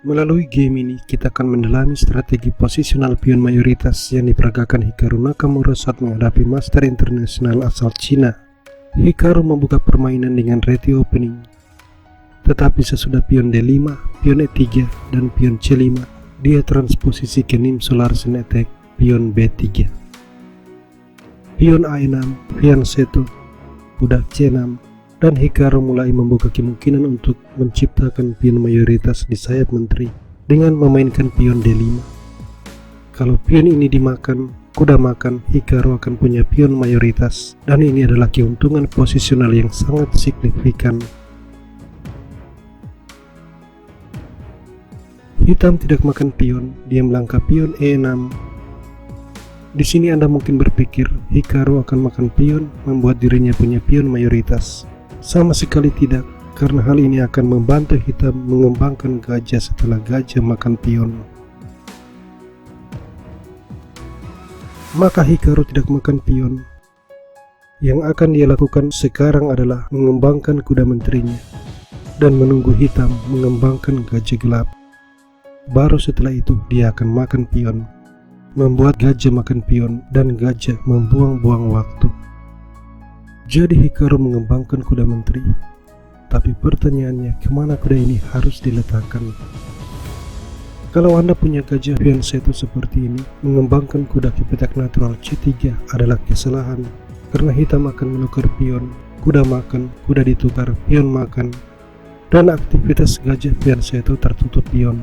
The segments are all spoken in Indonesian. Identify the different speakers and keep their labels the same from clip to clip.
Speaker 1: Melalui game ini, kita akan mendalami strategi posisional pion mayoritas yang diperagakan Hikaru Nakamura saat menghadapi master internasional asal Cina. Hikaru membuka permainan dengan ready opening, tetapi sesudah pion D5, pion E3, dan pion C5, dia transposisi ke Nim Solarsen attack pion B3. Pion A6, pion C1, budak C6, dan Hikaru mulai membuka kemungkinan untuk menciptakan pion mayoritas di sayap menteri dengan memainkan pion D5. Kalau pion ini dimakan, kuda makan, Hikaru akan punya pion mayoritas, dan ini adalah keuntungan posisional yang sangat signifikan. Hitam tidak makan pion, dia melangkah pion E6. Di sini Anda mungkin berpikir Hikaru akan makan pion, membuat dirinya punya pion mayoritas. Sama sekali tidak, karena hal ini akan membantu hitam mengembangkan gajah setelah gajah makan pion. Maka Hikaru tidak makan pion. Yang akan dia lakukan sekarang adalah mengembangkan kuda menterinya dan menunggu hitam mengembangkan gajah gelap. Baru setelah itu dia akan makan pion, membuat gajah makan pion dan gajah membuang-buang waktu. Jadi Hikaru mengembangkan kuda menteri, tapi pertanyaannya kemana kuda ini harus diletakkan? Kalau Anda punya gajah pion C1 seperti ini, mengembangkan kuda ke petak natural C3 adalah kesalahan, karena hitam akan menukar pion, kuda makan, kuda ditukar, pion makan, dan aktivitas gajah pion C1 tertutup pion.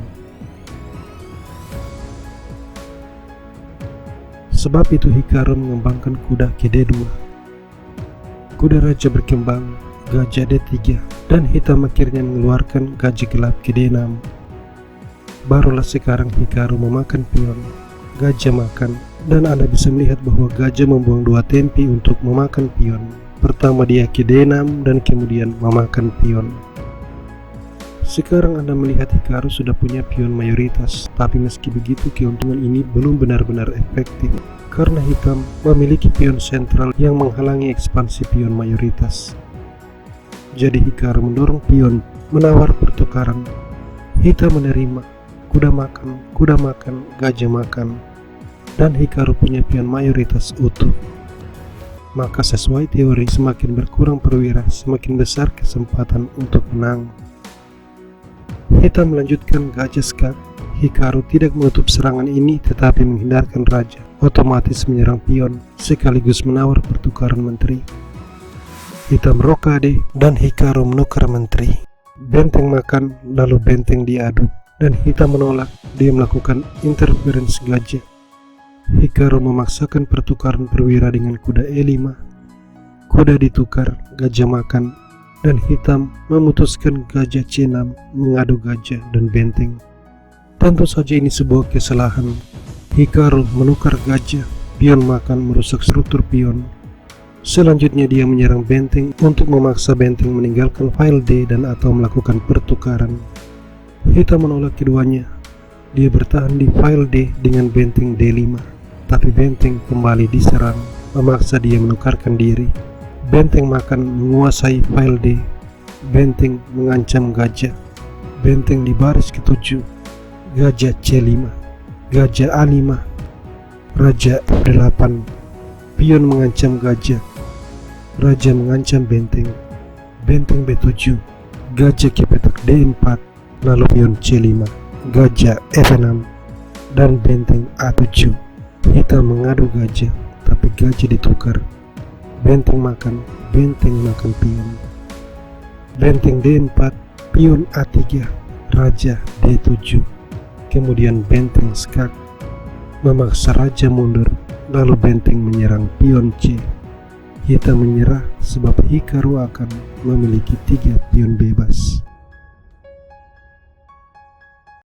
Speaker 1: Sebab itu Hikaru mengembangkan kuda ke D2. Kuda raja berkembang, gajah D3, dan hitam akhirnya mengeluarkan gajah gelap ke D6. Barulah sekarang Hikaru memakan pion, gajah makan, dan Anda bisa melihat bahwa gajah membuang 2 tempi untuk memakan pion. Pertama dia ke D6 dan kemudian memakan pion. Sekarang Anda melihat Hikaru sudah punya pion mayoritas, tapi meski begitu keuntungan ini belum benar-benar efektif, karena hitam memiliki pion sentral yang menghalangi ekspansi pion mayoritas. Jadi Hikaru mendorong pion, menawar pertukaran. Hitam menerima, kuda makan, gajah makan, dan Hikaru punya pion mayoritas utuh. Maka sesuai teori, semakin berkurang perwira, semakin besar kesempatan untuk menang. Hitam melanjutkan gajah skak. Hikaru tidak menutup serangan ini tetapi menghindarkan raja, otomatis menyerang pion sekaligus menawar pertukaran menteri. Hitam rokade dan Hikaru menukar menteri. Benteng makan, lalu benteng diaduk, dan hitam menolak. Dia melakukan interference gajah. Hikaru memaksakan pertukaran perwira dengan kuda E5. Kuda ditukar, gajah makan, dan hitam memutuskan gajah C6 mengadu gajah dan benteng. Tentu saja ini sebuah kesalahan. Hikaru menukar gajah, pion makan merusak struktur pion. Selanjutnya dia menyerang benteng untuk memaksa benteng meninggalkan file D dan atau melakukan pertukaran. Hitam menolak keduanya. Dia bertahan di file D dengan benteng D5, tapi benteng kembali diserang, memaksa dia menukarkan diri. Benteng makan menguasai file D. Benteng mengancam gajah. Benteng di baris ke-7. Gajah C5, gajah A5, raja F8, pion mengancam gajah, raja mengancam benteng, benteng B7, gajah ke petak D4, lalu pion C5, gajah F6, dan benteng A7. Hitam mengadu gajah, tapi gajah ditukar. Benteng makan pion, benteng D4, pion A3, raja D7. Kemudian benteng skak memaksa raja mundur, lalu benteng menyerang pion C. Hitam menyerah sebab Hikaru akan memiliki 3 pion bebas.